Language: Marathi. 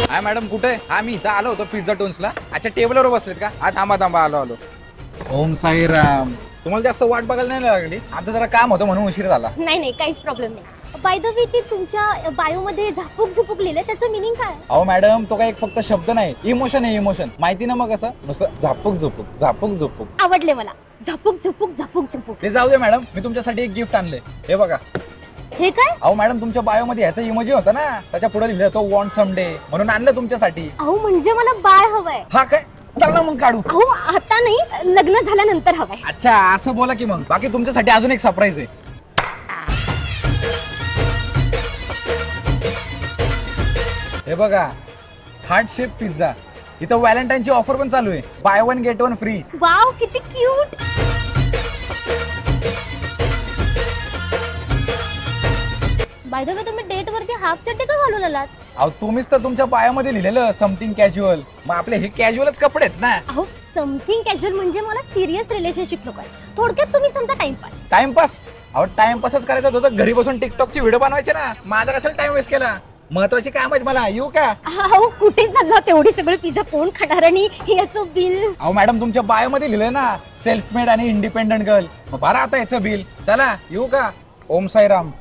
हाय मॅडम कुठे? हा मी इथं आलो होतो पिझ्झा टोन्सला. अच्छा टेबलवर बसलेत का? हा थांबा आलो. ओम साईराम. तुम्हाला जास्त वाट बघायला नाही लागली? आमचं जरा काम होतं म्हणून उशीर झाला. नाही काहीच प्रॉब्लेम नाही. बाय द वे ते तुमच्या बायो मध्ये झापूक झुपूक लिहिलंय, त्याचं मिनिंग काय? अहो मॅडम तो काय एक फक्त शब्द नाही, इमोशन आहे इमोशन. माहिती ना मग असं नुसतं झापूक झुपूक. आवडले मला. झापूक झुपूक. ते जाऊ दे मॅडम, मी तुमच्यासाठी एक गिफ्ट आणले. हे बघा. हे काय? अहो मॅडम तुमच्या बायो मध्ये ह्याचा इमोजी होता ना, त्याच्या पुढे लिहिलं तो वॉन्ट समडे म्हणून आणलं तुमच्यासाठी. अहो म्हणजे मला बाळ हवंय. हा काय? चला मग काढू. अहो आता नाही, लग्न झाल्यानंतर हवंय. अच्छा असं बोला की मग. बाकी तुमच्यासाठी अजून एक सरप्राईज आहे. हे बघा, हार्ट शेप पिझ्झा. इथं व्हॅलेंटाईनची ऑफर पण चालू आहे. Buy 1 get 1 free. वाव किती क्यूट. बाय द वे तुम्ही डेट वरती हाफ चड्डी का घालून आलात? अहो तुम्हीच तर तुमच्या बायामध्ये लिहिलेलं समथिंग कॅज्युअल. मग आपले हे कॅज्युअलच कपडे आहेत ना. अहो समथिंग कॅज्युअल म्हणजे मला सिरियस रिलेशनशिप नको आहे. थोडक्यात तुम्ही समजा टाइमपास. टाइमपास? अहो टाइमपासच करायचं होतं. घरी बसून टिकटॉकची व्हिडिओ बनवायचे ना. माझा कशाला टाइम वेस्ट केला? महत्वाची काम आहेत मला. येऊ का? अहो कुठे चालला? तेवढी सगळी पिझ्झा कोण खाणार आणि याचं बिल? अहो मॅडम तुमच्या बायोमध्ये लिहिलंय ना सेल्फ मेड आणि इंडिपेंडंट गर्ल. मग भरा आता याचं बिल. चला येऊ का? ओम साईराम.